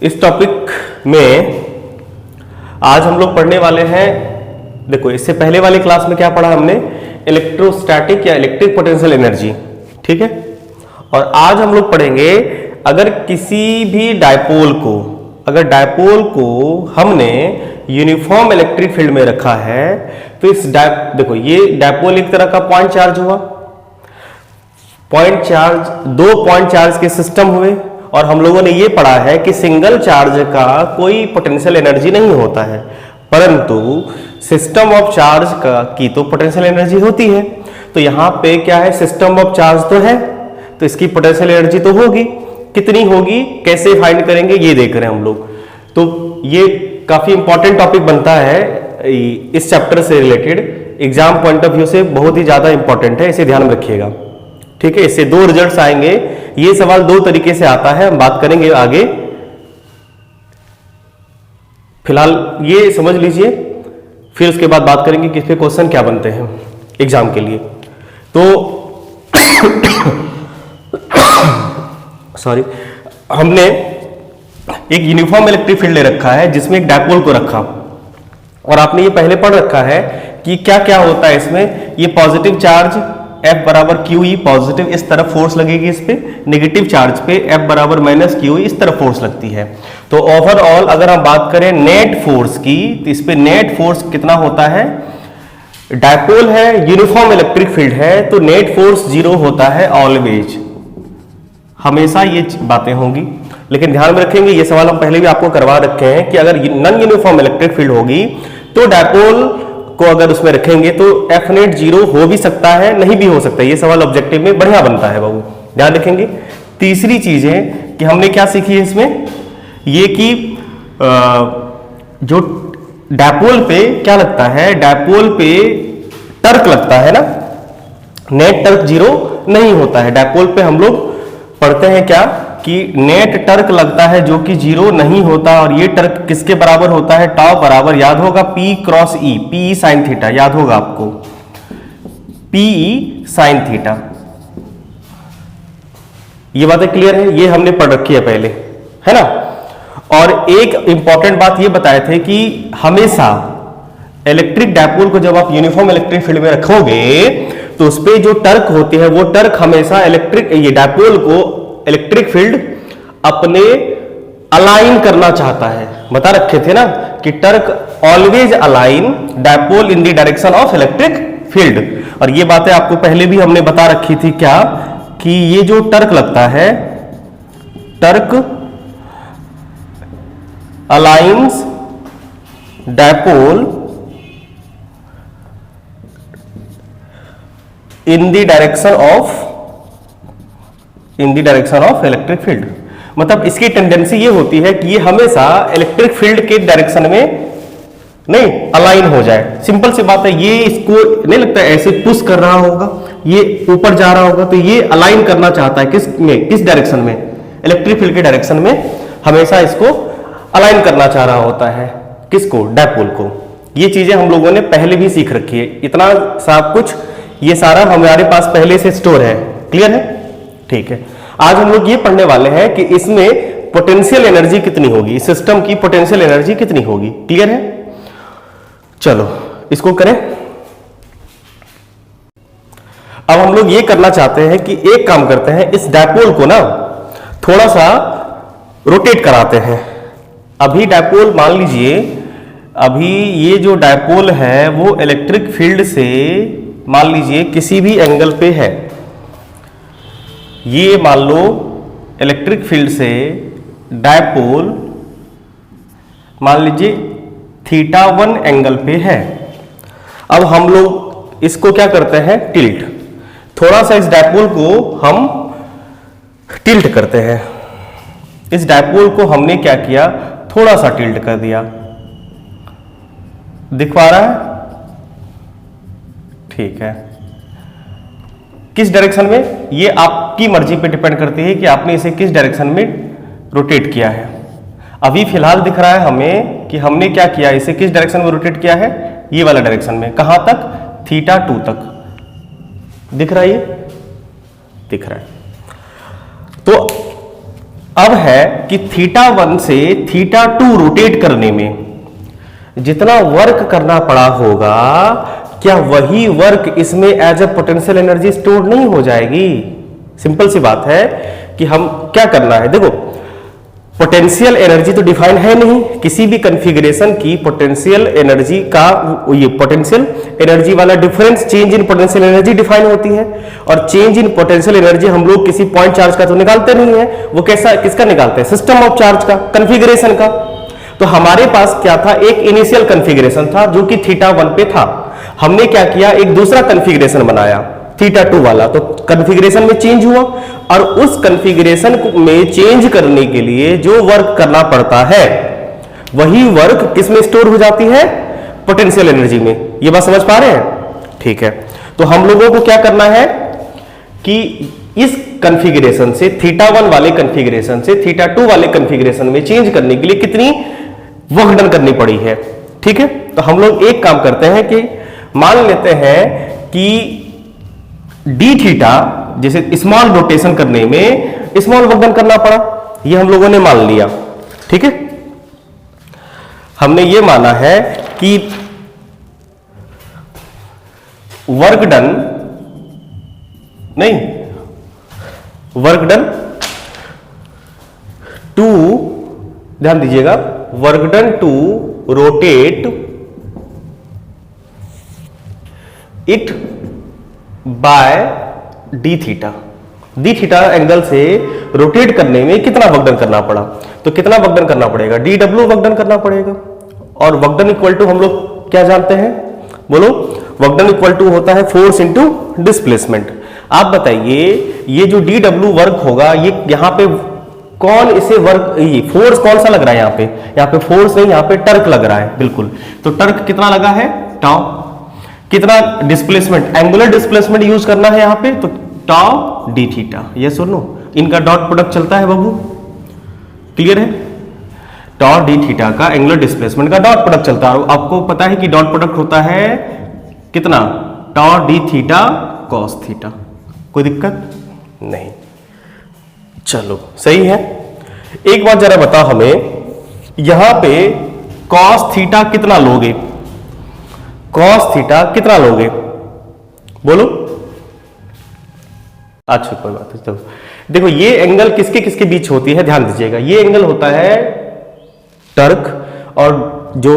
इस टॉपिक में आज हम लोग पढ़ने वाले हैं। देखो, इससे पहले वाली क्लास में क्या पढ़ा हमने? इलेक्ट्रोस्टैटिक या इलेक्ट्रिक पोटेंशियल एनर्जी, ठीक है। और आज हम लोग पढ़ेंगे अगर किसी भी डायपोल को हमने यूनिफॉर्म इलेक्ट्रिक फील्ड में रखा है तो देखो, ये डायपोल एक तरह का पॉइंट चार्ज हुआ, दो पॉइंट चार्ज के सिस्टम हुए। और हम लोगों ने ये पढ़ा है कि सिंगल चार्ज का कोई पोटेंशियल एनर्जी नहीं होता है, परंतु सिस्टम ऑफ चार्ज की तो पोटेंशियल एनर्जी होती है। तो यहां पे क्या है, सिस्टम ऑफ चार्ज तो है, तो इसकी पोटेंशियल एनर्जी तो होगी। कितनी होगी, कैसे फाइंड करेंगे, ये देख रहे हैं हम लोग। तो ये काफी इंपॉर्टेंट टॉपिक बनता है इस चैप्टर से related, exam point of view से बहुत ही ज्यादा इंपॉर्टेंट है, इसे ध्यान में रखिएगा, ठीक है। इससे दो रिजल्ट्स आएंगे। ये सवाल दो तरीके से आता है, हम बात करेंगे आगे। फिलहाल ये समझ लीजिए, फिर उसके बाद बात करेंगे कि इस पे क्वेश्चन क्या बनते हैं एग्जाम के लिए। तो सॉरी, हमने एक यूनिफॉर्म इलेक्ट्रिक फील्ड ले रखा है जिसमें एक डायपोल को रखा, और आपने ये पहले पढ़ रखा है कि क्या क्या होता है इसमें। ये पॉजिटिव चार्ज F बराबर QE पॉजिटिव, इस तरफ फोर्स लगेगी इस पे। नेगेटिव चार्ज पे F बराबर माइनस QE, इस तरफ फोर्स लगती है। तो ओवरऑल अगर हम बात करें नेट फोर्स की, तो इस पे नेट फोर्स कितना होता है? डायपोल है, यूनिफॉर्म इलेक्ट्रिक फील्ड है, तो नेट फोर्स 0 होता है ऑलवेज, हमेशा ये बातें होंगी। लेकिन ध्यान में रखेंगे, ये सवाल हम पहले भी आपको करवा रखे हैं कि अगर नॉन यूनिफॉर्म इलेक्ट्रिक फील्ड होगी तो डायपोल को अगर उसमें रखेंगे तो F नेट 0 हो भी सकता है, नहीं भी हो सकता है। ये सवाल ऑब्जेक्टिव में बढ़िया बनता है बाबू, ध्यान रखेंगे। तीसरी चीज है कि हमने क्या सीखी है इसमें, ये कि जो डायपोल पे क्या लगता है, डायपोल पे टर्क लगता है ना, नेट टर्क 0 नहीं होता है। डायपोल पे हम लोग पढ़ते हैं क्या कि नेट टर्क लगता है जो कि 0 नहीं होता, और ये टर्क किसके बराबर होता है? टाउ बराबर, याद होगा, P cross E, PE sign theta, याद होगा आपको, PE साइन थीटा। ये बातें क्लियर है, ये हमने पढ़ रखी है पहले, है ना। और एक इंपॉर्टेंट बात ये बताए थे कि हमेशा इलेक्ट्रिक डायपोल को जब आप यूनिफॉर्म इलेक्ट्रिक फील्ड में रखोगे तो उस पर जो टर्क होती है वो टर्क हमेशा ये डायपोल को इलेक्ट्रिक फील्ड अपने अलाइन करना चाहता है। बता रखे थे ना कि torque always align dipole in the direction of electric field. और ये बातें आपको पहले भी हमने बता रखी थी क्या, कि ये जो टर्क लगता है, torque aligns dipole in the direction of electric field. मतलब इसकी टेंडेंसी ये होती है कि ये हमेशा इलेक्ट्रिक फील्ड के डायरेक्शन में नहीं अलाइन हो जाए। सिंपल सी बात है, ये इसको नहीं लगता ऐसे पुश कर रहा होगा, ये ऊपर जा रहा होगा, तो ये अलाइन करना चाहता है किस डायरेक्शन में? इलेक्ट्रिक फील्ड के डायरेक्शन में हमेशा इसको अलाइन करना चाह रहा होता है। किसको? डायपोल को। ये चीजें हम लोगों ने पहले भी सीख रखी है, इतना सब कुछ ये सारा हमारे पास पहले से स्टोर है। क्लियर है? ठीक है। आज हम लोग ये पढ़ने वाले हैं कि इसमें पोटेंशियल एनर्जी कितनी होगी, सिस्टम की पोटेंशियल एनर्जी कितनी होगी। क्लियर है? चलो इसको करें। अब हम लोग ये करना चाहते हैं कि एक काम करते हैं, इस डायपोल को ना थोड़ा सा रोटेट कराते हैं। अभी डायपोल मान लीजिए, अभी ये जो डायपोल है वो इलेक्ट्रिक फील्ड से मान लीजिए किसी भी एंगल पे है। ये मान लो इलेक्ट्रिक फील्ड से डायपोल मान लीजिए θ1 एंगल पे है। अब हम लोग इसको क्या करते हैं? टिल्ट। थोड़ा सा इस डायपोल को हम टिल्ट करते हैं। इस डायपोल को हमने क्या किया? थोड़ा सा टिल्ट कर दिया। दिख पा रहा है? ठीक है। किस डायरेक्शन में? ये आपकी मर्जी पे डिपेंड करती है कि आपने इसे किस डायरेक्शन में रोटेट किया है। अभी फिलहाल दिख रहा है हमें कि हमने क्या किया, इसे किस डायरेक्शन में रोटेट किया है? ये वाला डायरेक्शन में। कहां तक? θ2 तक। दिख रहा है? ये दिख रहा है। तो अब है कि θ1 से θ2 रोटेट करने में जितना वर्क करना पड़ा होगा, क्या वही वर्क इसमें as a potential energy store नहीं हो जाएगी? सिंपल सी बात है कि हम क्या करना है, देखो पोटेंशियल एनर्जी तो डिफाइन है नहीं, किसी भी कॉन्फ़िगरेशन की पोटेंशियल एनर्जी का ये पोटेंशियल एनर्जी वाला difference change in potential energy define होती है, और चेंज इन पोटेंशियल एनर्जी हम लोग किसी पॉइंट चार्ज का तो निकालते नहीं है, वो कैसा किसका निकालते हैं, सिस्टम ऑफ चार्ज का, कॉन्फ़िगरेशन का। तो हमारे पास क्या था, एक इनिशियल कॉन्फ़िगरेशन था जो कि θ1 पे था, हमने क्या किया, एक दूसरा कॉन्फ़िगरेशन बनाया θ2 वाला, तो कॉन्फ़िगरेशन में चेंज हुआ, और उस कॉन्फ़िगरेशन में चेंज करने के लिए जो वर्क करना पड़ता है वही वर्क किस में स्टोर हो जाती है, पोटेंशियल एनर्जी में। ये बात समझ पा रहे हैं? ठीक है, तो हम लोगों को क्या करना है कि इस कॉन्फ़िगरेशन से θ1 वाले कॉन्फ़िगरेशन से θ2 वाले कॉन्फ़िगरेशन में चेंज करने के लिए कितनी वर्क डन करनी पड़ी है। ठीक है, तो हम लोग एक काम करते हैं कि मान लेते हैं कि dθ जैसे स्मॉल रोटेशन करने में स्मॉल वर्क डन करना पड़ा, ये हम लोगों ने मान लिया। ठीक है, हमने ये माना है कि वर्क डन नहीं, वर्क डन टू, ध्यान दीजिएगा, work done to rotate it by dθ। dθ angle से रोटेट करने में कितना वर्क डन करना पड़ा, तो कितना वर्क डन करना पड़ेगा, dw वर्क डन करना पड़ेगा। और वर्क डन इक्वल टू हम लोग क्या जानते हैं, बोलो, वर्क डन इक्वल टू होता है फोर्स इनटू डिस्प्लेसमेंट। आप बताइए ये जो dw वर्क होगा, ये यहां पे कौन इसे वर्क, ये फोर्स कौन सा लग रहा है, यहाँ पे फोर्स नहीं, यहाँ पे टर्क लग रहा है, बिल्कुल। तो टर्क कितना लगा है, टाउ। कितना डिस्प्लेसमेंट, एंगुलर डिस्प्लेसमेंट यूज करना है यहाँ पे, तो टाउ dθ। ये सुनो, इनका डॉट प्रोडक्ट चलता है बाबू, क्लियर है, टाउ dθ का एंगुलर डिस्प्लेसमेंट का डॉट प्रोडक्ट चलता है। आपको पता है कि डॉट प्रोडक्ट होता है कितना, टाउ dθ cos θ। कोई दिक्कत नहीं, चलो सही है। एक बात जरा बताओ हमें, यहां पे cos θ कितना लोगे, cos θ कितना लोगे, बोलो। अच्छा कोई बात नहीं, चलो देखो, ये एंगल किसके किसके बीच होती है, ध्यान दीजिएगा, ये एंगल होता है टर्क और जो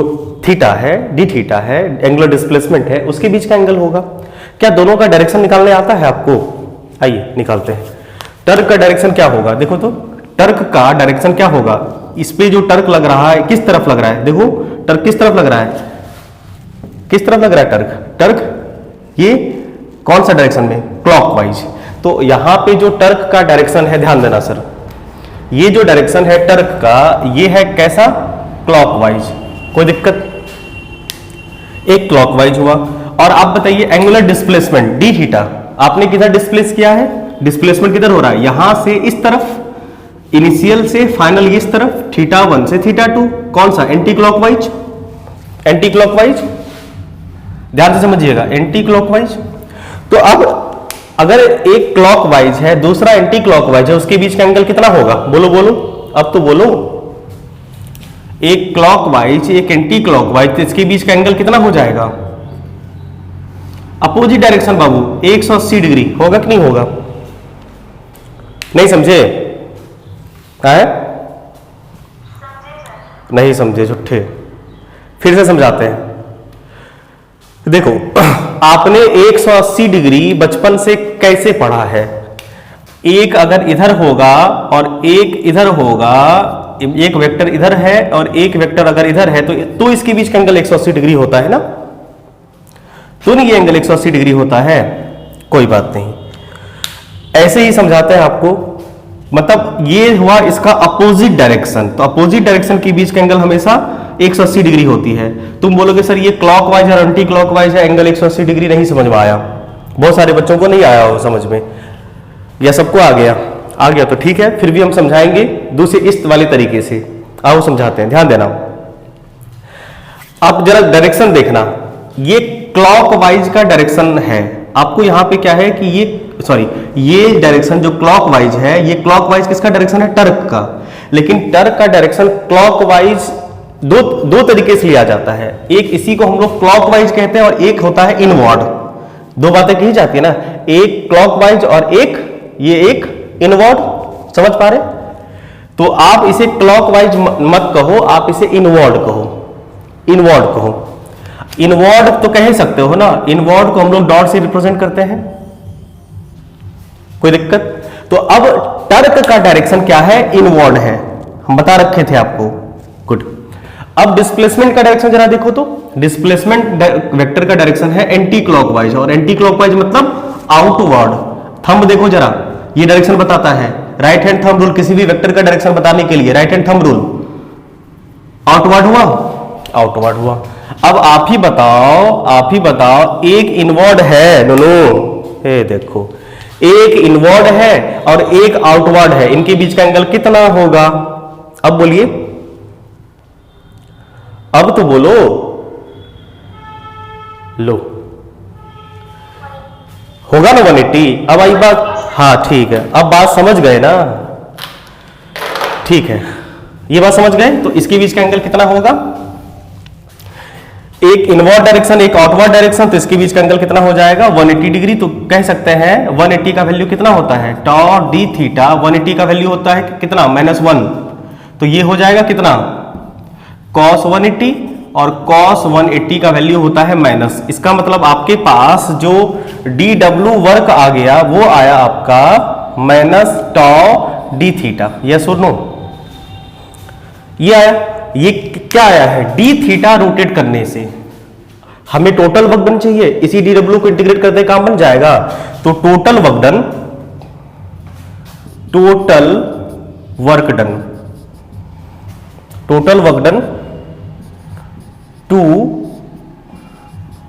थीटा है, dθ है, एंगुलर डिस्प्लेसमेंट है, उसके बीच का एंगल होगा। क्या दोनों का डायरेक्शन निकालने आता है आपको? आइए निकालते हैं। टर्क का डायरेक्शन क्या होगा, देखो तो, टर्क का डायरेक्शन क्या होगा, इस पे जो टर्क लग रहा है किस तरफ लग रहा है, देखो टर्क किस तरफ लग रहा है, किस तरफ लग रहा है टर्क, टर्क ये कौन सा डायरेक्शन में, क्लॉकवाइज। तो यहां पे जो टर्क का डायरेक्शन है, ध्यान देना सर, ये जो डायरेक्शन है टर्क का, ये है कैसा, क्लॉकवाइज। कोई दिक्कत, एक क्लॉकवाइज हुआ। और आप बताइए एंगुलर डिस्प्लेसमेंट dθ आपने किधर डिस्प्लेस किया है, डिस्प्लेसमेंट किधर हो रहा है, यहां से इस तरफ, इनिशियल से फाइनल इस तरफ, θ1 से θ2, कौन सा, एंटी क्लॉकवाइज, एंटी क्लॉकवाइज, ध्यान से समझिएगा, एंटी क्लॉकवाइज। तो अब अगर एक क्लॉकवाइज है दूसरा एंटी क्लॉकवाइज है, उसके बीच का एंगल कितना होगा, बोलो बोलो, अब तो बोलो, एक क्लॉकवाइज एक एंटी क्लॉकवाइज, तो इसके बीच का एंगल कितना हो जाएगा, अपोजिट डायरेक्शन बाबू, 180 डिग्री होगा कि नहीं होगा, नहीं समझे, है नहीं समझे, झूठे, फिर से समझाते हैं। देखो आपने 180 डिग्री बचपन से कैसे पढ़ा है, एक अगर इधर होगा और एक इधर होगा, एक वेक्टर इधर है और एक वेक्टर अगर इधर है, तो इसके बीच का एंगल 180 डिग्री होता है ना, तो नहीं ये एंगल 180 डिग्री होता है, कोई बात नहीं, ऐसे ही समझाते हैं आपको। मतलब ये हुआ इसका अपोजिट डायरेक्शन, तो अपोजिट डायरेक्शन के बीच का एंगल हमेशा 180 डिग्री होती है। तुम बोलोगे सर ये क्लॉकवाइज और एंटी क्लॉकवाइज है, एंगल 180 डिग्री नहीं समझ में आया, बहुत सारे बच्चों को नहीं आया हो समझ में, या सबको आ गया, आ गया तो ठीक है, फिर भी हम समझाएंगे दूसरे इस वाले तरीके से। आओ समझाते हैं, ध्यान देना। आप जरा डायरेक्शन देखना, ये क्लॉकवाइज का डायरेक्शन है, आपको यहां पे क्या है कि ये सॉरी, ये डायरेक्शन जो क्लॉकवाइज है, ये क्लॉकवाइज किसका डायरेक्शन है? टर्क का। लेकिन टर्क का डायरेक्शन क्लॉकवाइज दो तरीके से लिया जाता है। एक इसी को हम लोग क्लॉकवाइज कहते हैं और एक होता है इनवर्ड। दो बातें कही जाती है ना, एक क्लॉकवाइज और एक इनवर्ड। समझ पा रहे? तो आप इसे क्लॉकवाइज मत कहो, आप इसे इनवर्ड कहो। इनवर्ड कहो। इनवर्ड तो कह सकते हो ना, इनवर्ड को हम लोग डॉट से रिप्रेजेंट करते हैं। कोई दिक्कत? तो अब टर्क का डायरेक्शन क्या है? इनवर्ड है, हम बता रखे थे आपको। गुड। अब डिस्प्लेसमेंट का डायरेक्शन जरा देखो तो, डिस्प्लेसमेंट वेक्टर का डायरेक्शन है एंटी क्लॉकवाइज, और एंटी क्लॉकवाइज मतलब आउटवर्ड। थंब देखो जरा, ये डायरेक्शन बताता है। राइट हैंड थंब रूल किसी भी वेक्टर का डायरेक्शन बताने के लिए, right hand thumb rule. Outward हुआ? आउटवर्ड हुआ। अब आप ही बताओ, एक इनवर्ड है दोनों, ये देखो, एक इनवर्ड है और एक आउटवर्ड है, इनके बीच का एंगल कितना होगा? अब बोलिए, अब तो बोलो। लो, होगा ना 180? अब आई बात? हाँ ठीक है, अब बात समझ गए ना? ठीक है, ये बात समझ गए। तो इसके बीच का एंगल कितना होगा? एक इनवर्ड डायरेक्शन, एक आउटवर्ड डायरेक्शन, तो इसके बीच का एंगल कितना हो जाएगा? 180 डिग्री। तो कह सकते हैं 180 का वैल्यू कितना होता है? टॉ डी थीटा। 180 का वैल्यू होता है कितना? -1। तो ये हो जाएगा कितना? cos 180, और cos 180 का वैल्यू होता है माइनस। इसका मतलब आपके पास जो dw वर्क आ गया वो आया आपका माइनस टॉ डी थीटा। यस और नो? ये आया। ये क्या आया है? डी थीटा रोटेट करने से हमें टोटल वर्क डन चाहिए, इसी dw को इंटीग्रेट करते काम बन जाएगा। तो total work done to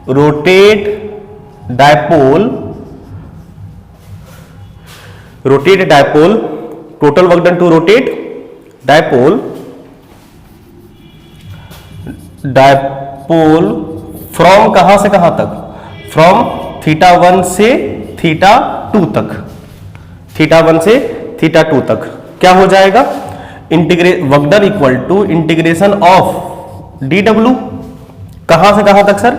rotate dipole, total work done to rotate dipole from कहां से कहां तक? फ्रॉम θ1 से θ2 तक। θ1 से θ2 तक क्या हो जाएगा? Work done equal to integration of dw कहां से कहां तक सर?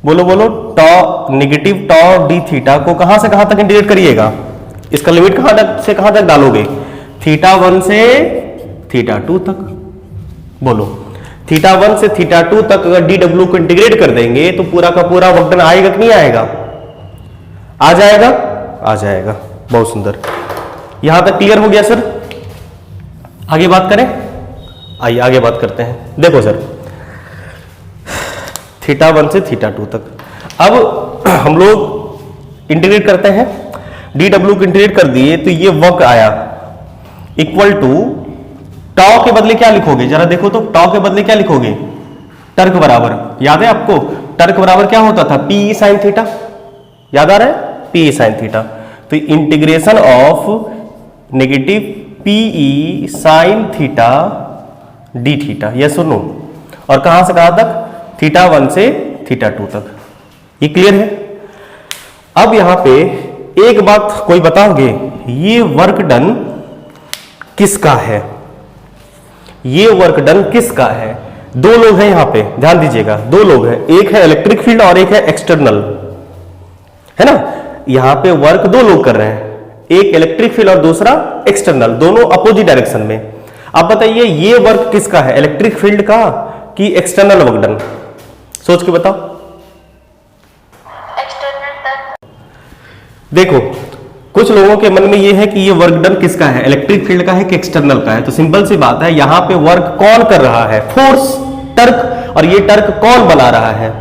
बोलो tau negative tau d theta को कहां से कहां तक इंटीग्रेट करिएगा? इसका लिमिट कहां तक से कहां तक डालोगे? θ1 से θ2 तक। बोलो, θ1 से θ2 तक अगर dw को इंटीग्रेट कर देंगे तो पूरा का पूरा वर्क डन आएगा कि नहीं आएगा? आ जाएगा, आ जाएगा। बहुत सुंदर। यहां तक क्लियर हो गया सर? आगे बात करें? आइए आगे बात करते हैं। देखो सर, θ1 से θ2 तक अब हम लोग इंटीग्रेट करते हैं। dw को इंटीग्रेट कर दिए तो ये वर्क आया इक्वल टू टॉ के बदले क्या लिखोगे? जरा देखो तो, टॉ के बदले क्या लिखोगे? टर्क बराबर, याद है आपको टर्क बराबर क्या होता था? P sine theta. याद आ रहा है? P sine theta. तो integration of negative P sine theta d theta. Yes और नो? और कहां से कहां तक? θ1 से θ2 तक। ये क्लियर है? अब यहां पे एक बात कोई बताओगे, ये वर्क डन किसका है? ये वर्क डन किसका है? दो लोग हैं यहां पे, ध्यान दीजिएगा, दो लोग हैं। एक है इलेक्ट्रिक फील्ड और एक है एक्सटर्नल, है ना? यहां पे वर्क दो लोग कर रहे हैं, एक इलेक्ट्रिक फील्ड और दूसरा एक्सटर्नल, दोनों अपोजिट डायरेक्शन में। आप बताइए ये वर्क किसका है? इलेक्ट्रिक फील्ड का कि एक्सटर्नल वर्क डन? सोच के बताओ। एक्सटर्नल। देखो, कुछ लोगों के मन में ये है कि ये वर्क डन किसका है? इलेक्ट्रिक फील्ड का है कि एक्सटर्नल का है? तो सिंपल सी बात है, यहां पे वर्क कौन कर रहा है? Force, torque. और ये टर्क कौन बना रहा है?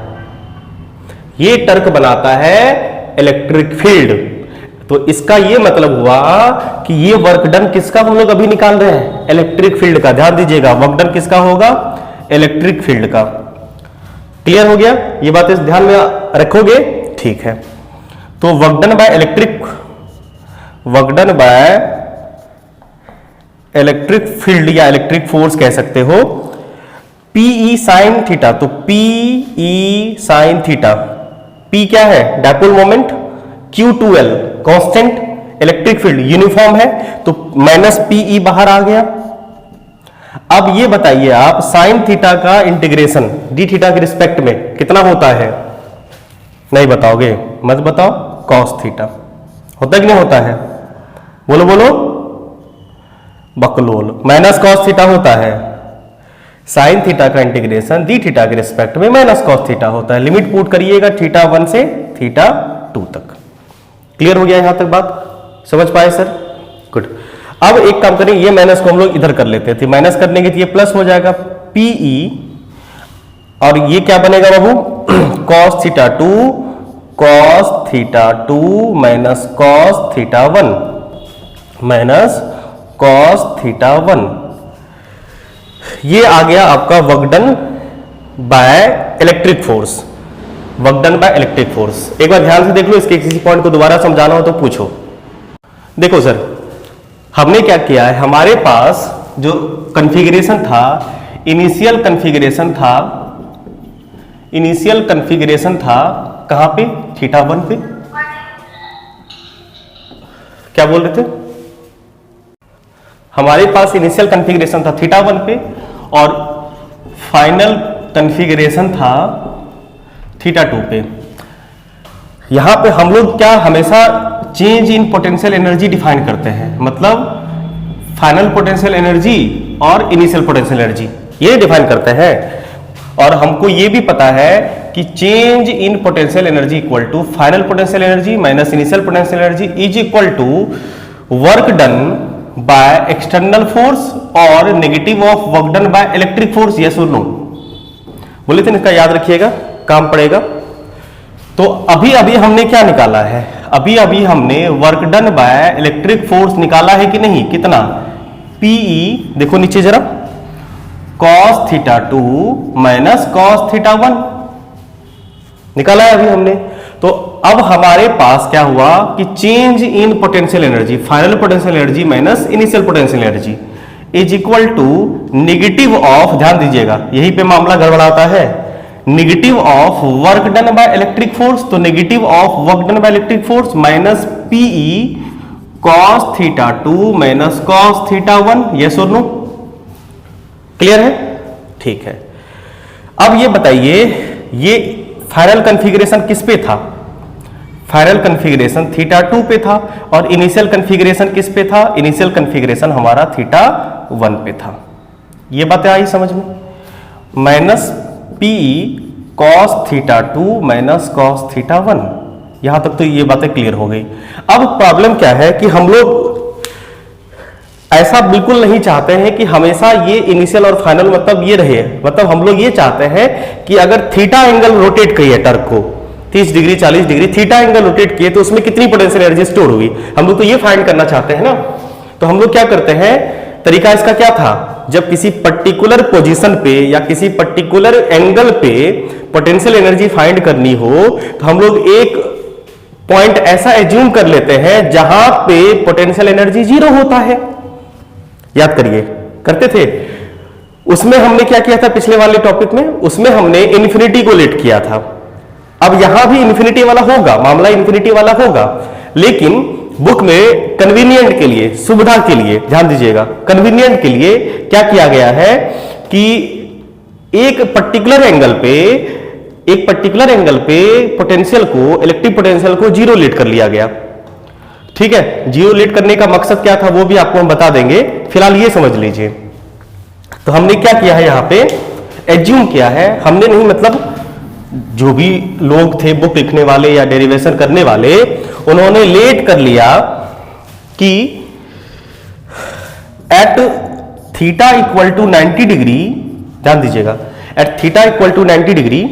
ये टर्क बनाता है इलेक्ट्रिक फील्ड। तो इसका ये मतलब हुआ कि ये वर्क डन किसका हम लोग अभी निकाल रहे हैं? इलेक्ट्रिक फील्ड का। ध्यान दीजिएगा, वर्क डन किसका होगा? इलेक्ट्रिक फील्ड का। क्लियर हो गया? ये बात इस ध्यान में रखोगे? ठीक है। तो work done by electric field या इलेक्ट्रिक फोर्स कह सकते हो, पीई साइन थीटा। तो पीई साइन थीटा, पी क्या है? Dipole moment, Q2L constant electric field uniform है, तो माइनस पीई बाहर आ गया। अब ये बताइए आप साइन थीटा का इंटीग्रेशन डी थीटा के रिस्पेक्ट में कितना होता है? नहीं बताओगे? मत बताओ। कॉस थीटा होता है कि नहीं होता है? बोलो बोलो, बकलोल। माइनस कॉस थीटा होता है। साइन थीटा का इंटीग्रेशन डी थीटा के रिस्पेक्ट में माइनस कॉस थीटा होता है। लिमिट पुट करिएगा थीटा 1 से थीटा 2 तक। क्लियर हो गया यहां तक बात? समझ पाए सर? गुड। अब एक काम करें, ये माइनस को हम लोग इधर कर लेते थे। माइनस करने के ये प्लस हो जाएगा पीई, और ये क्या बनेगा बाबू? Cos theta 2 cos theta 2 minus cos theta 1 minus cos theta 1। ये आ गया आपका work done by electric force. Work done by electric force. एक बार ध्यान से देख लो, इसके किसी पॉइंट को दोबारा समझाना हो तो पूछो। देखो सर, हमने क्या किया है, हमारे पास जो कॉन्फ़िगरेशन था, इनिशियल कॉन्फ़िगरेशन था कहां पे? थीटा 1 पे। क्या बोल रहे थे? हमारे पास इनिशियल कॉन्फ़िगरेशन था थीटा 1 पे, और फाइनल कॉन्फ़िगरेशन था थीटा 2 पे। यहां पे हम लोग क्या हमेशा change in potential energy define करते हैं, मतलब फाइनल पोटेंशियल एनर्जी और इनिशियल पोटेंशियल एनर्जी ये डिफाइन करते हैं। और हमको ये भी पता है कि change in potential energy equal to final potential energy minus initial potential energy is equal to work done by external force और negative of work done by electric force. Yes और नो? बोले थे, इसका याद रखिएगा, काम पड़ेगा। तो अभी अभी हमने क्या निकाला है? अभी अभी हमने work done by electric force निकाला है कि नहीं? कितना? पीई, देखो नीचे जरा, cos theta 2 minus cos theta 1 निकाला है अभी हमने। तो अब हमारे पास क्या हुआ कि change in potential energy, final potential energy minus initial potential energy is equal to negative of, ध्यान दीजिएगा यहीं पे मामला गड़बड़ाता है, negative of work done by electric force. तो negative of work done by electric force minus PE cos theta 2 minus cos theta 1। Yes और no? Clear है? ठीक है। अब ये बताइए, ये फाइनल कॉन्फ़िगरेशन किस पे था? फाइनल कॉन्फ़िगरेशन थीटा 2 पे था। और इनिशियल कॉन्फ़िगरेशन किस पे था? इनिशियल कॉन्फ़िगरेशन हमारा थीटा 1 पे था। ये बातें आई समझ में? Minus PE cos theta 2 minus cos theta 1, यहां तक तो ये बातें क्लियर हो गई। अब प्रॉब्लम क्या है कि हम लोग ऐसा बिल्कुल नहीं चाहते हैं कि हमेशा ये इनिशियल और फाइनल मतलब ये रहे। मतलब हम लोग ये चाहते हैं कि अगर थीटा एंगल रोटेट किए टर्क को 30 degree 40 degree theta angle rotate किए तो उसमें कितनी पोटेंशियल एनर्जी स्टोर हुई, हम लोग तो ये फाइंड करना चाहते हैं ना। तो हम लोग क्या करते हैं, तरीका इसका क्या था, जब किसी पर्टिकुलर पोजीशन पे या किसी पर्टिकुलर एंगल पे पोटेंशियल एनर्जी फाइंड करनी हो तो हम लोग एक पॉइंट ऐसा एज्यूम कर लेते हैं जहां पे पोटेंशियल एनर्जी 0 होता है। याद करिए, करते थे। उसमें हमने क्या किया था पिछले वाले टॉपिक में, उसमें हमने इन्फिनिटी को लेट किया था। अब यहां भी इन्फिनिटी वाला होगा, मामला इन्फिनिटी वाला होगा, लेकिन बुक में कन्वीनियंट के लिए, सुविधा के लिए, ध्यान दीजिएगा, कन्वीनियंट के लिए क्या किया गया है कि एक पर्टिकुलर एंगल पे पोटेंशियल को, इलेक्ट्रिक पोटेंशियल को 0 लेट कर लिया गया। ठीक है, 0 लेट करने का मकसद क्या था वो भी आपको हम बता देंगे, फिलहाल ये समझ लीजिए। तो हमने क्या किया है, यहां पे एज्यूम किया है, हमने नहीं मतलब जो भी लोग थे बुक लिखने वाले या डेरिवेशन करने वाले, उन्होंने लेट कर लिया कि at theta equal to 90 degree, ध्यान दीजिएगा, at theta equal to 90 degree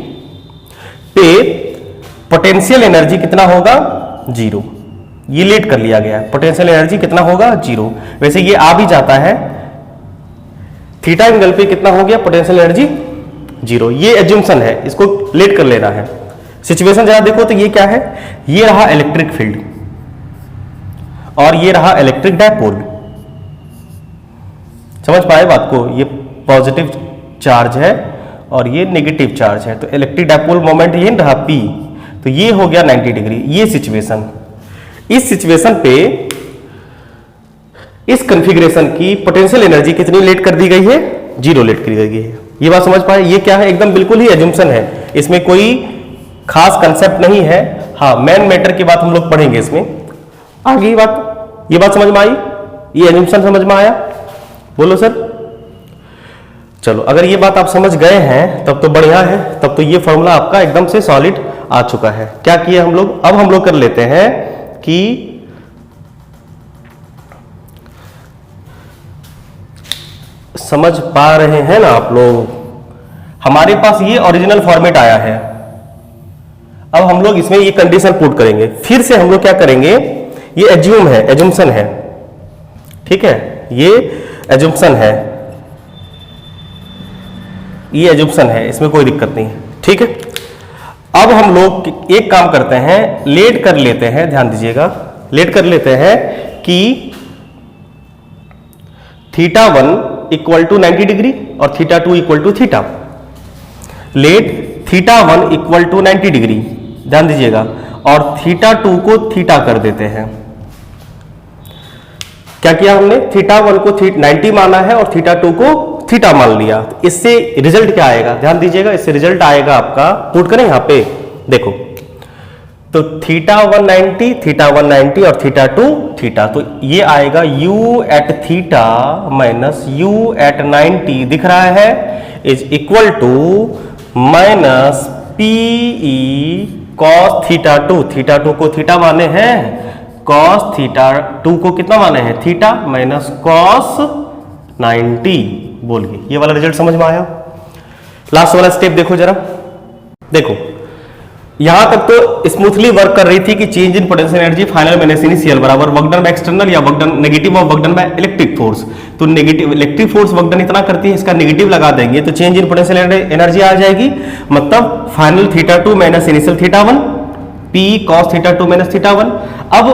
पे पोटेंशियल एनर्जी कितना होगा, 0। ये लेट कर लिया गया, पोटेंशियल एनर्जी कितना होगा, 0। वैसे ये आ भी जाता है, थीटा एंगल पे कितना हो गया पोटेंशियल एनर्जी, 0। ये एज्यूम्पशन है, इसको लेट कर लेना है। सिचुएशन जरा देखो तो ये क्या है, ये रहा इलेक्ट्रिक फील्ड और ये रहा इलेक्ट्रिक डायपोल। समझ पाए बात को, ये पॉजिटिव चार्ज है और ये नेगेटिव चार्ज है, तो इलेक्ट्रिक डायपोल मोमेंट ये रहा P, तो ये हो गया 90 डिग्री। ये सिचुएशन, इस सिचुएशन पे इस कॉन्फ़िगरेशन की पोटेंशियल एनर्जी कितनी लेट कर दी गई है? 0 लेट कर दी गई है। ये बात समझ पाए? ये क्या है? एकदम बिल्कुल ही एजम्पशन है, इसमें कोई खास कंसेप्ट नहीं है। हाँ, मेन मैटर की बात हम लोग पढ़ेंगे इसमें आगे। ये बात समझ में आई? ये एजम्पशन समझ में आया? बोलो सर। चलो, अगर ये बात आप समझ गए हैं तब तो बढ़िया है, तब तो ये फॉर्मूला आपका एकदम से सॉलिड आ चुका है। क्या किया हम लोग? अब हम लोग कर लेते हैं कि समझ पा रहे हैं ना आप लोग? हमारे पास ये ओरिजिनल फॉर्मेट आया है। अब हम लोग इसमें ये कंडीशन पुट करेंगे। फिर से हम लोग क्या करेंगे? ये एज्यूम है, एजम्पशन है, ठीक है? ये एजम्पशन है, ये एजम्पशन है, इसमें कोई दिक्कत नहीं है, ठीक है? अब हम लोग एक काम करते हैं, लेट कर लेते हैं, ध्यान दीजिएगा, लेट कर लेते हैं कि θ1 इक्वल टू 90 डिग्री और θ2 equal to theta. Let θ1 equal to 90 degree, ध्यान दीजिएगा, और θ2 को थीटा कर देते हैं। क्या किया हमने? θ1 को 90 माना है और θ2 को थीटा मान लिया। तो इससे रिजल्ट क्या आएगा? ध्यान दीजिएगा, इससे रिजल्ट आएगा आपका, पुट करें यहां पे, देखो, तो θ1 90 और θ2 थीटा, तो ये आएगा u at theta minus u at 90 दिख रहा है, is equal to minus PE cos θ2 को थीटा माने हैं, cos θ2 को कितना माने हैं? Theta minus cos 90। बोलिए, ये वाला रिजल्ट समझ में आया? लास्ट वाला स्टेप देखो जरा, देखो यहां तक तो स्मूथली वर्क कर रही थी कि change in potential energy final minus initial बराबर वर्क डन बाय एक्सटर्नल या work done negative of work done by electric force. तो negative electric force work done इतना करती है, इसका नेगेटिव लगा देंगे तो चेंज इन पोटेंशियल एनर्जी आ जाएगी, मतलब final θ2 minus initial θ1 P cos θ2 minus θ1। अब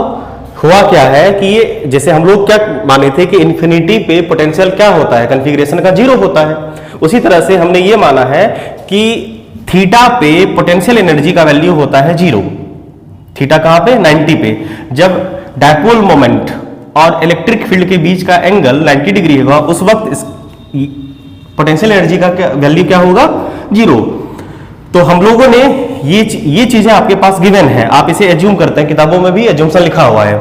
हुआ क्या है कि ये जैसे हम लोग क्या माने थे कि इन्फिनिटी पे पोटेंशियल क्या होता है? कॉन्फ़िगरेशन का 0 होता है। उसी तरह से हमने ये माना है कि थीटा पे पोटेंशियल एनर्जी का वैल्यू होता है 0। थीटा कहां पे? 90 पे। जब डायपोल मोमेंट और इलेक्ट्रिक फील्ड के बीच का एंगल 90 डिग्री होगा, उस वक्त पोटेंशियल एनर्जी का वैल्यू क्या होगा? 0। तो हम लोगों ने ये चीजें आपके पास गिवन है, आप इसे एज्यूम करते हैं, किताबों में भी एज्यूमशन लिखा हुआ है।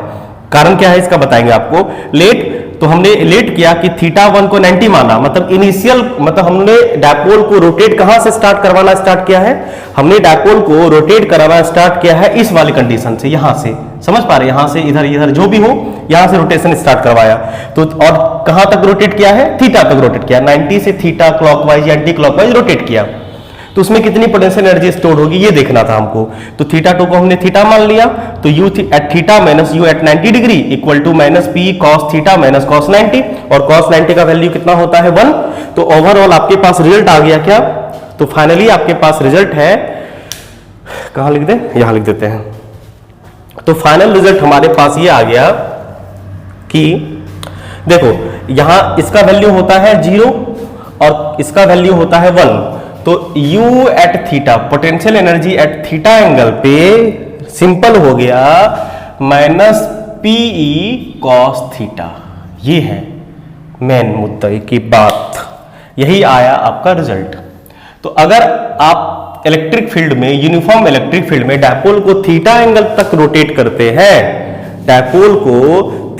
कारण क्या है इसका बताएंगे आपको। लेट, तो हमने लेट किया कि θ1 को 90 माना, मतलब इनिशियल, मतलब हमने डायपोल को रोटेट कहां से स्टार्ट करवाना स्टार्ट किया है? हमने डायपोल को रोटेट करवाना स्टार्ट किया है इस वाली कंडीशन से, यहां से, समझ पा रहे? यहां से इधर इधर जो भी हो, यहां से रोटेशन स्टार्ट करवाया। तो और कहां तक रोटेट किया है? थीटा तक रोटेट किया, 90 से थीटा क्लॉकवाइज या एंटी क्लॉकवाइज रोटेट किया। तो उसमें कितनी पोटेंशियल एनर्जी स्टोर होगी ये देखना था हमको। तो θ2 को हमने थीटा मान लिया, तो u at theta minus u at 90 degree equal to minus P cos theta minus cos 90, और cos 90 का वैल्यू कितना होता है? 1। तो ओवरऑल आपके पास रिजल्ट आ गया क्या? तो फाइनली आपके पास रिजल्ट है, कहां लिख दें? यहां लिख देते हैं। तो फाइनल रिजल्ट हमारे पास ये आ गया कि देखो, यहां इसका वैल्यू होता है 0 और इसका वैल्यू होता है 1। तो u at theta, potential energy at theta angle पे सिंपल हो गया माइनस PE cos थीटा। ये है मेन मुद्दा की बात, यही आया आपका रिजल्ट। तो अगर आप इलेक्ट्रिक फील्ड में, यूनिफॉर्म इलेक्ट्रिक फील्ड में डायपोल को थीटा एंगल तक रोटेट करते हैं, डायपोल को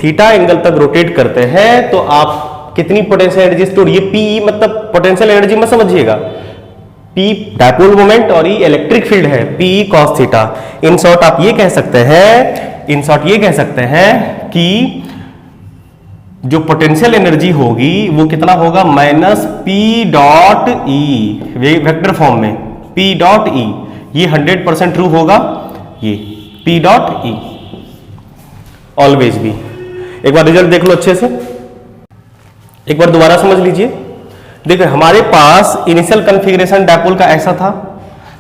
थीटा एंगल तक रोटेट करते हैं, तो आप कितनी पोटेंशियल एनर्जी स्टोर? ये PE मतलब पोटेंशियल एनर्जी मत समझिएगा, P डायपोल मोमेंट और ये इलेक्ट्रिक फील्ड है, PE cos theta. In short आप ये कह सकते हैं, इन शॉर्ट ये कह सकते हैं कि जो पोटेंशियल एनर्जी होगी वो कितना होगा? Minus P dot E, vector form में P डॉट E। ये 100% ट्रू होगा, ये P डॉट E ऑलवेज भी। एक बार रिजल्ट देख लो अच्छे से, एक बार दोबारा समझ लीजिए। देखिए, हमारे पास इनिशियल कॉन्फ़िगरेशन डायपोल का ऐसा था,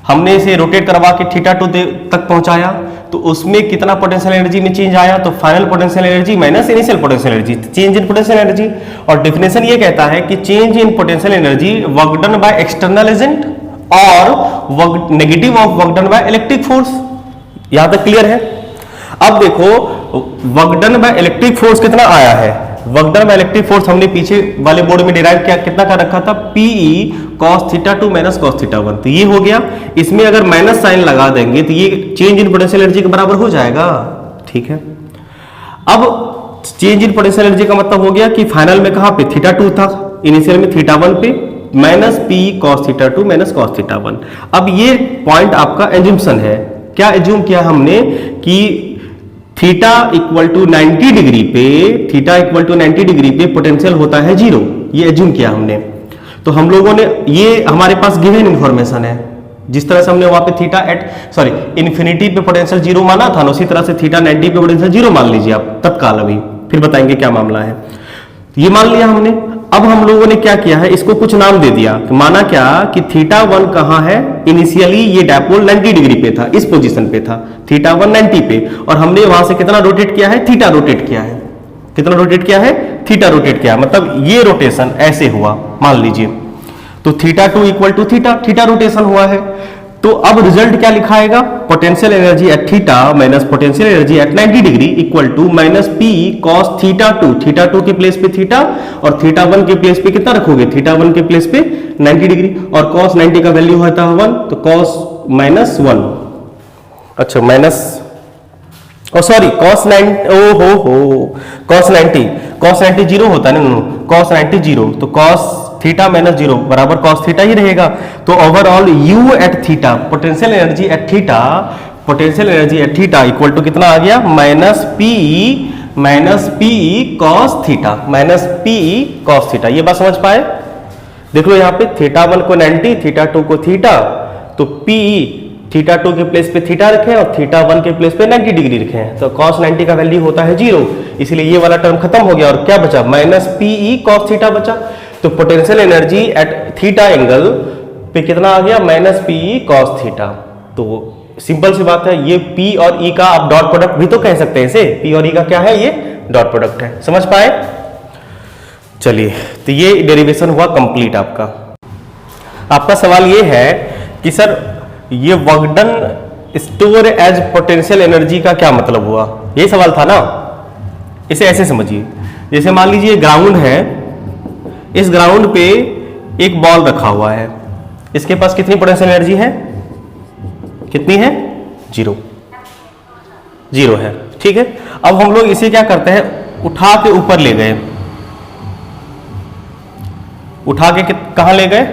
हमने इसे रोटेट करवा के θ2 तक पहुंचाया, तो उसमें कितना पोटेंशियल एनर्जी में चेंज आया? तो final potential energy minus initial potential energy, change in potential energy. और डेफिनेशन ये कहता है कि change in potential energy work done by external agent और negative of work done by electric force. यहां तक क्लियर है? अब देखो work done by electric force कितना आया है, work done by electric force हमने पीछे वाले बोर्ड में डिराइव किया, कितना का रखा था, Pe cos theta 2 minus cos theta 1, तो ये हो गया। इसमें अगर माइनस साइन लगा देंगे तो ये चेंज इन पोटेंशियल एनर्जी के बराबर हो जाएगा, ठीक है। अब चेंज इन पोटेंशियल एनर्जी का मतलब हो गया कि फाइनल में कहां पे थीटा 2 था, इनिशियल में थीटा 1 पे, minus P cos theta 2 minus cos theta 1। अब ये पॉइंट आपका एज्यूम्पशन है, क्या एज्यूम किया हमने कि थीटा इक्वल टू 90 डिग्री पे, थीटा इक्वल टू 90 डिग्री पे पोटेंशियल होता है 0, ये एज्यूम किया हमने। तो हम लोगों ने, ये हमारे पास गिवन इंफॉर्मेशन है, जिस तरह से हमने वहां पे थीटा इन्फिनिटी पे पोटेंशियल 0 माना था ना, उसी तरह से थीटा 90 पे पोटेंशियल 0 मान लीजिए आप तत्काल, अभी फिर बताएंगे क्या मामला है। ये मान लिया हमने। अब हम लोगों ने क्या किया है, इसको कुछ नाम दे दिया, माना क्या कि थीटा 1 कहां है, इनिशियली ये डायपोल 90 डिग्री पे था, इस पोजीशन पे था, थीटा 1 90 पे, और हमने वहां से कितना रोटेट किया है, थीटा रोटेट किया है, कितना रोटेट किया है, थीटा रोटेट किया है, मतलब ये रोटेशन ऐसे हुआ मान लीजिए, तो theta 2 equal to theta rotation हुआ है। तो अब रिजल्ट क्या लिखाएगा, potential energy at theta minus potential energy at 90 degree equal to minus P cos theta 2, theta 2 के प्लेस पे थीटा और थीटा 1 के प्लेस पे कितना रखोगे, थीटा 1 के प्लेस पे 90 डिग्री, और cos 90 का वैल्यू होता है 1, तो cos माइनस 1, अच्छा minus, sorry cos 90, cos 90 zero होता है ना, cos 90 जीरो, तो cos थीटा माइनस 0 बराबर cos थीटा ही रहेगा। तो overall U at theta, potential energy at theta, potential energy at theta equal to कितना आ गया, minus P cos theta, minus P cos theta. ये बात समझ पाए, देख लो यहाँ पे थीटा 1 को 90, थीटा 2 को थीटा, तो P थीटा 2 के प्लेस पे थीटा रखे और थीटा 1 के प्लेस पे 90 डिग्री रखे हैं, तो cos 90 का वैल्यू होता है 0, इसलिए ये वाला टर्म खत्म हो गया, और क्या बचा, माइनस Pe cos थीटा बचा। तो potential energy at theta angle पे कितना आ गया, माइनस Pe cos थीटा। तो सिंपल सी बात है, ये P और E का आप डॉट प्रोडक्ट भी तो कह सकते हैं इसे, P और E का क्या है, ये डॉट प्रोडक्ट है, समझ पाए। चलिए, तो ये डेरिवेशन हुआ कंप्लीट आपका। आपका सवाल ये है कि सर ये work done store as potential energy का क्या मतलब हुआ, ये सवाल था ना। इसे ऐसे समझिए, जैसे मान लीजिए ग्राउंड है, इस ग्राउंड पे एक बॉल रखा हुआ है, इसके पास कितनी पोटेंशियल एनर्जी है, कितनी है, 0 है, ठीक है। अब हम लोग इसे क्या करते हैं, उठा के ऊपर ले गए, उठा के कहां ले गए,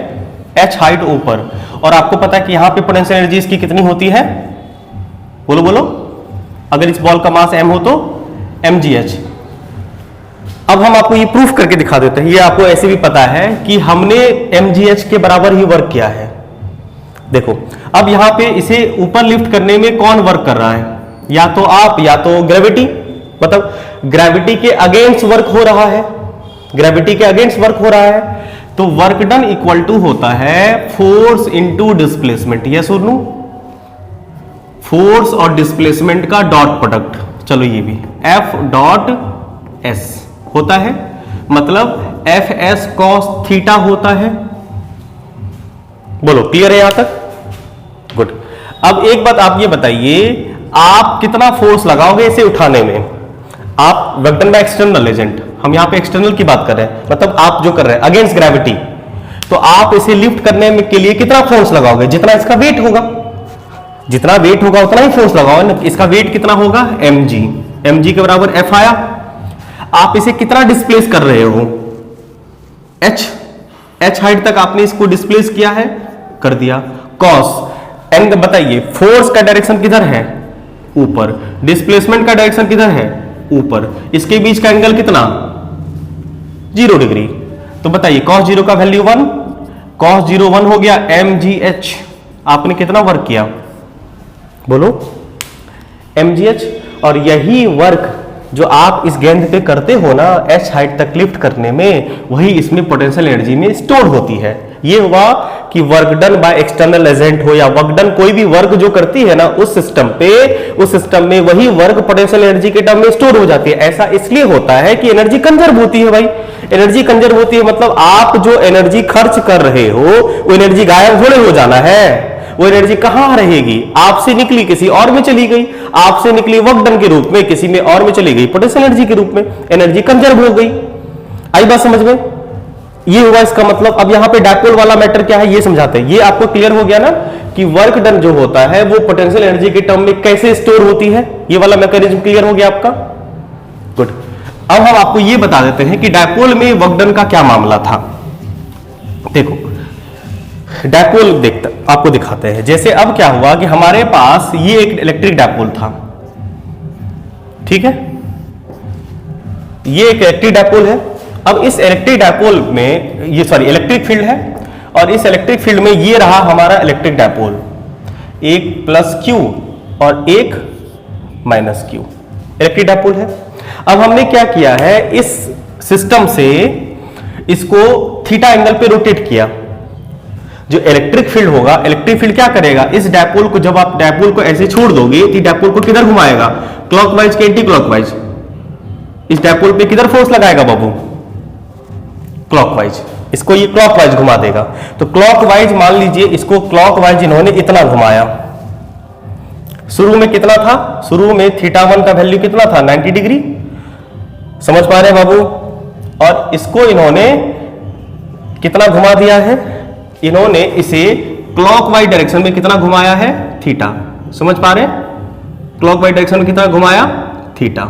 h हाइट ऊपर, और आपको पता है कि यहां पे पोटेंशियल एनर्जी इसकी कितनी होती है, बोलो बोलो, अगर इस बॉल का मास m हो तो mgh। अब हम आपको ये प्रूफ करके दिखा देते हैं, ये आपको ऐसे भी पता है कि हमने mgh के बराबर ही वर्क किया है। देखो अब यहां पे इसे ऊपर लिफ्ट करने में कौन वर्क कर रहा है, या तो आप या तो ग्रेविटी, मतलब ग्रेविटी के अगेंस्ट वर्क हो रहा है, ग्रेविटी के अगेंस्ट वर्क हो रहा है। तो वर्क डन इक्वल टू होता है फोर्स इंटू डिस्प्लेसमेंट, यस और नो, फोर्स और डिस्प्लेसमेंट का डॉट प्रोडक्ट। चलो ये भी F डॉट S होता है, मतलब Fs cos थीटा होता है। बोलो क्लियर है यहां तक, गुड। अब एक बात आप ये बताइए, आप कितना फोर्स लगाओगे इसे उठाने में, आप work done by external agent, हम यहां पे एक्सटर्नल की बात कर रहे हैं, मतलब आप जो कर रहे हैं अगेंस्ट ग्रेविटी, तो आप इसे लिफ्ट करने में के लिए कितना फोर्स लगाओगे, जितना इसका वेट होगा, जितना वेट होगा उतना ही फोर्स लगाओगे। इसका वेट कितना होगा, mg के बराबर F आया। आप इसे कितना डिस्प्लेस कर रहे हो, h हाइट तक आपने इसको डिस्प्लेस किया है, कर दिया। cos एंड बताइए फोर्स का डायरेक्शन किधर है, ऊपर, डिस्प्लेसमेंट का डायरेक्शन किधर है, ऊपर, इसके बीच का एंगल कितना, 0 डिग्री। तो बताइए cos 0 का वैल्यू 1, cos 0 1 हो गया, mgh। आपने कितना वर्क किया, बोलो, mgh। और यही वर्क जो आप इस गेंद पे करते हो ना, h हाइट तक लिफ्ट करने में, वही इसमें पोटेंशियल एनर्जी में स्टोर होती है। ये हुआ कि work done by external agent हो या वर्क डन कोई भी वर्क जो करती है ना उस सिस्टम पे, उस सिस्टम में वही वर्क पोटेंशियल एनर्जी के टर्म में स्टोर हो जाती है। ऐसा इसलिए होता है कि एनर्जी कंजर्व होती है भाई, एनर्जी कंजर्व होती है मतलब आप जो एनर्जी खर्च कर रहे हो वो एनर्जी गायब थोड़े हो जाना है, वो एनर्जी कहां रहेगी, आपसे निकली किसी और में चली गई, आपसे निकली वर्क डन के रूप में किसी में और में चली गई पोटेंशियल एनर्जी के रूप में, एनर्जी कंजर्व हो गई। आई बात समझ में? ये हुआ इसका मतलब। अब यहां पे डायपोल वाला मैटर क्या है ये समझाते हैं। ये आपको क्लियर हो गया ना कि वर्क डन जो होता है वो पोटेंशियल एनर्जी के टर्म में कैसे स्टोर होती है, ये वाला मैकेनिज्म क्लियर हो गया आपका। गुड। अब हम आपको ये बता देते हैं कि डायपोल में वर्क डन का क्या मामला था। देखो डायपोल आपको दिखाते हैं। जैसे अब क्या हुआ कि हमारे पास ये एक इलेक्ट्रिक डायपोल था, ठीक है, ये एक इलेक्ट्रिक डायपोल है। अब इस इलेक्ट्रिक डायपोल में ये इलेक्ट्रिक फील्ड है, और इस इलेक्ट्रिक फील्ड में ये रहा हमारा इलेक्ट्रिक डायपोल, एक प्लस क्यू और एक माइनस क्यू इलेक्ट्रिक डायपोल है। अब हमने क्या किया है, इस सिस्टम से इसको थीटा एंगल पे रोटेट किया। जो इलेक्ट्रिक फील्ड होगा, इलेक्ट्रिक फील्ड क्या करेगा, इस डायपोल को जब आप डायपोल को ऐसे छोड़ दोगे तो डायपोल को किधर घुमाएगा, क्लॉकवाइज के एंटी क्लॉकवाइज। इस डायपोल पे किधर फोर्स लगाएगा बाबू, क्लॉकवाइज। इसको ये क्लॉकवाइज घुमा देगा। तो क्लॉकवाइज मान लीजिए, इसको क्लॉकवाइज इन्होंने इतना घुमाया। शुरू में कितना था, शुरू में θ1 का वैल्यू कितना था, 90 डिग्री। समझ पा रहे हैं बाबू? और इसको इन्होंने कितना घुमा दिया है, इन्होंने इसे क्लॉकवाइज डायरेक्शन में कितना घुमाया है, थीटा। समझ पा रहे हैं? क्लॉकवाइज डायरेक्शन में कितना घुमाया, थीटा।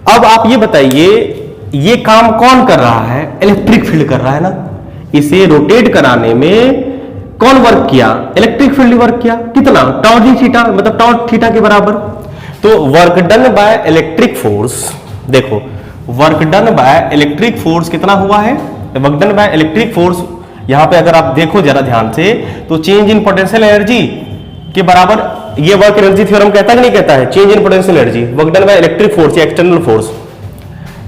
अब आप ये बताइए, ये काम कौन कर रहा है, इलेक्ट्रिक फील्ड कर रहा है ना। इसे रोटेट कराने में कौन वर्क किया, इलेक्ट्रिक फील्ड वर्क किया। कितना, टॉ डी थीटा, मतलब टॉ थीटा के बराबर। तो work done by electric force, देखो work done by electric force कितना हुआ है, work done by electric force. यहां पे अगर आप देखो जरा ध्यान से, तो चेंज इन पोटेंशियल एनर्जी के बराबर ये वर्क एनर्जी थ्योरम कहता है कि नहीं कहता है, change in potential energy work done by electric force या एक्सटर्नल फोर्स।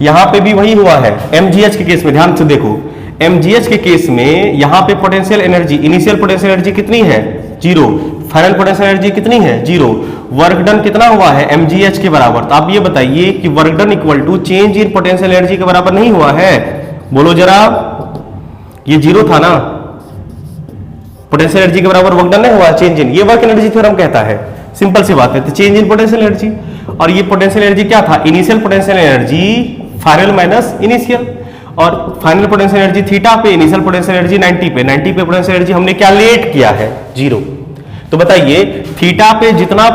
यहां पे भी वही हुआ है एमजीएच के केस में। ध्यान से देखो, एमजीएच के केस में यहां पे potential energy, initial potential energy कितनी है, 0। फाइनल पोटेंशियल एनर्जी कितनी है, 0। वर्क डन कितना हुआ है, एमजीएच के बराबर। तो आप ये बताइए कि work done equal to change in potential energy के बराबर नहीं हुआ है, बोलो जरा। ये 0 था ना, पोटेंशियल एनर्जी के बराबर वर्क डन नहीं हुआ, चेंज इन। ये वर्क एनर्जी थ्योरम कहता है, सिंपल सी बात है। तो चेंज इन पोटेंशियल एनर्जी, और ये पोटेंशियल एनर्जी क्या था, initial potential energy final minus initial, और फाइनल पोटेंशियल एनर्जी थीटा पे, इनिशियल पोटेंशियल एनर्जी 90 पे। 90 पे पोटेंशियल एनर्जी हमने क्या लेट किया है, 0। तो बताइए थीटा पे जितना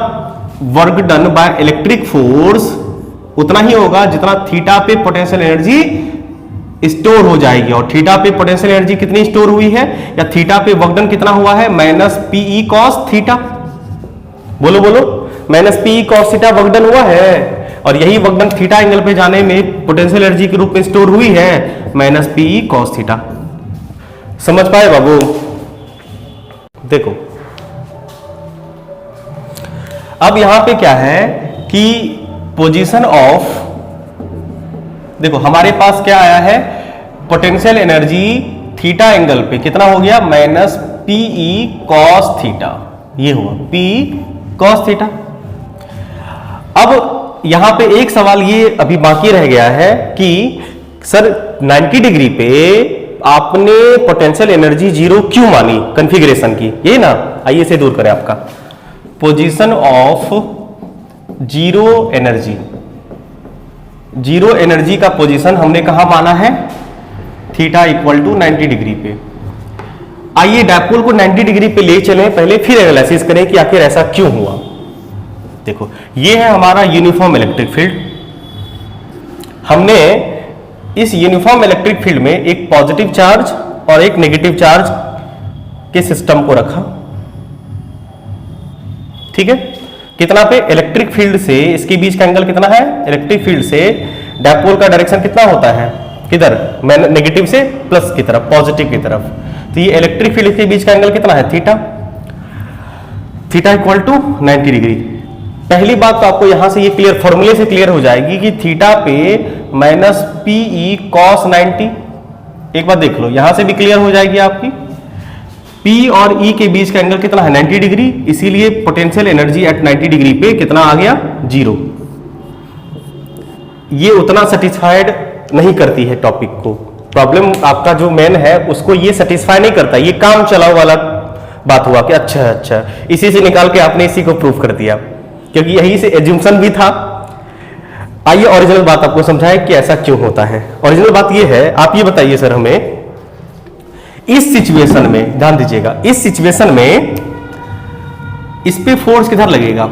work done by electric force उतना ही होगा जितना थीटा पे पोटेंशियल एनर्जी स्टोर हो जाएगी। और थीटा पे पोटेंशियल एनर्जी कितनी स्टोर हुई है, या थीटा पे वर्क डन कितना हुआ है, माइनस पीई कॉस थीटा। बोलो बोलो, minus PE cos theta work done हुआ है। और यही वर्क डन थीटा एंगल पे जाने में पोटेंशियल एनर्जी के रूप में स्टोर हुई है, माइनस पीई कॉस थीटा। समझ पाए बाबू? देखो अब यहां पे क्या है कि पोजीशन ऑफ, देखो हमारे पास क्या आया है, पोटेंशियल एनर्जी थीटा एंगल पे कितना हो गया, माइनस पीई कॉस थीटा। ये हुआ पीई कॉस थीटा। अब यहां पे एक सवाल ये अभी बाकी रह गया है कि सर 90 डिग्री पे आपने पोटेंशियल एनर्जी 0 क्यों मानी कॉन्फ़िगरेशन की, ये ना। आइए इसे दूर करें। आपका position of zero energy, zero energy का पोजीशन हमने कहां माना है, थीटा इक्वल टू 90 डिग्री पे। आइए डायपोल को 90 डिग्री पे ले चलें पहले, फिर एनालिसिस करें कि आखिर ऐसा क्यों हुआ। देखो ये है हमारा यूनिफॉर्म इलेक्ट्रिक फील्ड। हमने इस यूनिफॉर्म इलेक्ट्रिक फील्ड में एक पॉजिटिव चार्ज और एक नेगेटिव चार्ज के सिस्टम को रखा, ठीक है। कितना पे, इलेक्ट्रिक फील्ड से इसके बीच का एंगल कितना है, इलेक्ट्रिक फील्ड से डायपोल का डायरेक्शन कितना होता है, किधर, नेगेटिव से प्लस की तरफ, पॉजिटिव की तरफ। तो ये इलेक्ट्रिक फील्ड के बीच का एंगल कितना है, theta. Theta equal to 90 degree. पहली बात तो आपको यहां से ये क्लियर, फॉर्मूले से क्लियर हो जाएगी कि थीटा पे माइनस पीई कॉस 90। एक बात देख लो, यहां से भी क्लियर हो जाएगी आपकी। P और E के बीच का एंगल कितना है, 90 डिग्री। इसीलिए पोटेंशियल एनर्जी एट 90 डिग्री पे कितना आ गया, 0। ये उतना सेटिस्फाइड नहीं करती है टॉपिक को, प्रॉब्लम आपका जो मेन है उसको ये सेटिस्फाई नहीं करता, ये काम चलाओ वाला बात हुआ कि अच्छा इसी से निकाल के आपने इसी को प्रूव कर दिया, क्योंकि यही से एज्यूम्पशन भी था। आइए ओरिजिनल बात आपको समझाएं कि ऐसा क्यों होता है। ओरिजिनल बात ये है, आप ये बताइए सर हमें, इस सिचुएशन में ध्यान दीजिएगा, इस सिचुएशन में इस पे फोर्स किधर लगेगा?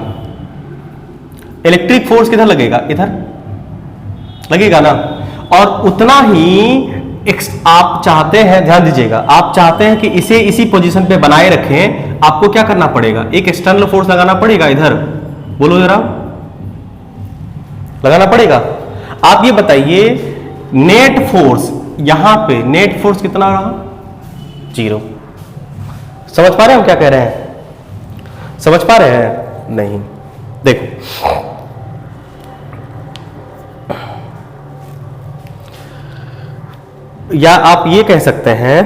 इलेक्ट्रिक फोर्स किधर लगेगा? इधर लगेगा ना। और उतना ही आप चाहते हैं, ध्यान दीजिएगा, आप चाहते हैं कि इसे इसी पोजीशन पे बनाए रखें, आपको क्या करना पड़ेगा? एक एक्सटर्नल फोर्स लगाना पड़ेगा इधर, बोलो जरा, लगाना पड़ेगा। आप ये बताइए नेट फोर्स, यहां पे नेट फोर्स कितना रहा? 0। समझ पा रहे हैं हम क्या कह रहे हैं? समझ पा रहे हैं? नहीं। देखो या आप ये कह सकते हैं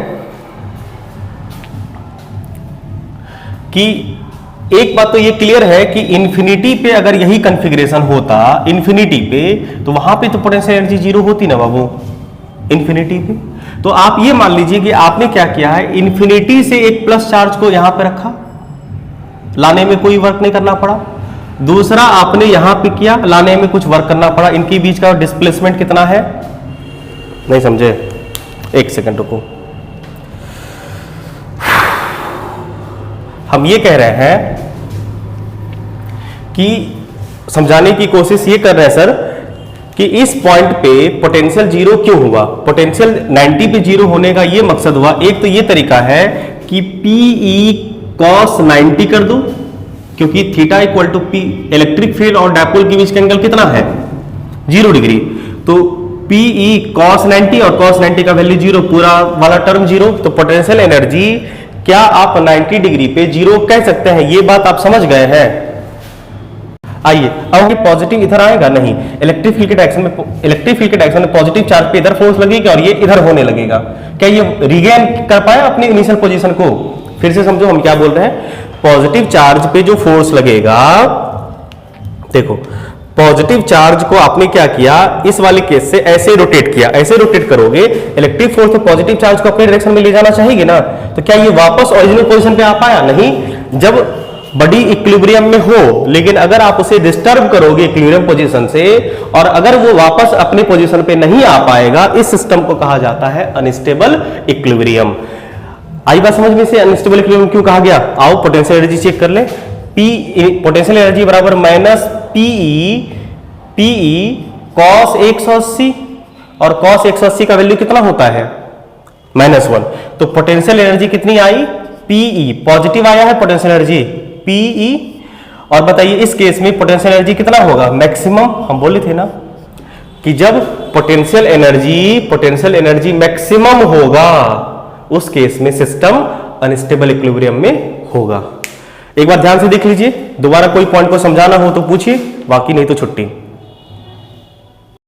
कि एक बात तो ये क्लियर है कि इंफिनिटी पे अगर यही कॉन्फ़िगरेशन होता, इंफिनिटी पे, तो वहां पे तो पोटेंशियल एनर्जी 0 होती ना बाबू, इंफिनिटी पे। तो आप ये मान लीजिए कि आपने क्या किया है, इंफिनिटी से एक प्लस चार्ज को यहां पे रखा, लाने में कोई वर्क नहीं करना पड़ा। दूसरा आपने यहां पे किया, लाने में कुछ वर्क करना पड़ा। इनके बीच का डिस्प्लेसमेंट कितना है? नहीं समझे? एक सेकंड रुको। हम ये कह रहे हैं कि समझाने की कोशिश ये कर रहे हैं सर कि इस पॉइंट पे पोटेंशियल 0 क्यों हुआ? पोटेंशियल 90 पे 0 होने का ये मकसद हुआ, एक तो ये तरीका है कि PE cos 90 कर दो, क्योंकि theta equal to P, electric field और डायपोल के बीच का एंगल कितना है? 0 डिग्री। तो PE cos 90 और cos 90 का वैल्यू 0, पूरा वाला टर्म 0। तो पोटेंशियल एनर्जी क्या आप 90 डिग्री पे 0 कह सकते हैं? ये बात आप समझ गए हैं? आइए अब ये पॉजिटिव इधर आएगा नहीं, इलेक्ट्रिक फील्ड के डायरेक्शन में पॉजिटिव चार्ज पे इधर फोर्स लगेगा और ये इधर होने लगेगा। क्या ये रिगेन कर पाया अपनी इनिशियल पोजीशन को? फिर से समझो हम क्या बोल रहे हैं। पॉजिटिव चार्ज पे जो फोर्स लगेगा, देखो पॉजिटिव चार्ज को आपने क्या किया, इस वाले केस से ऐसे रोटेट किया, ऐसे रोटेट करोगे, इलेक्ट्रिक फोर्स तो पॉजिटिव चार्ज को अपने डायरेक्शन में ले जाना चाहिए ना। तो क्या ये वापस ओरिजिनल पोजीशन पे आ पाया? नहीं। जब बॉडी इक्विलिब्रियम में हो, लेकिन अगर आप उसे डिस्टर्ब करोगे इक्विलिब्रियम पोजीशन से, और अगर वो वापस अपने पोजीशन पे नहीं आ पाएगा, इस सिस्टम को कहा जाता है अनस्टेबल इक्विलिब्रियम। आई बात समझ में से? अनस्टेबल इक्विलिब्रियम क्यों कहा गया? आओ पोटेंशियल एनर्जी चेक कर ले। पोटेंशियल एनर्जी बराबर माइनस PE cos 180, और cos 180 का वैल्यू कितना होता है? -1। तो पोटेंशियल एनर्जी कितनी आई? PE पॉजिटिव आया है पोटेंशियल एनर्जी PE। और बताइए इस केस में पोटेंशियल एनर्जी कितना होगा? मैक्सिमम। हम बोले थे ना कि जब पोटेंशियल एनर्जी मैक्सिमम होगा, उस केस में सिस्टम अनस्टेबल इक्विलिब्रियम में होगा। एक बार ध्यान से देख लीजिए, दोबारा कोई पॉइंट को समझाना हो तो पूछिए, बाकी नहीं तो छुट्टी।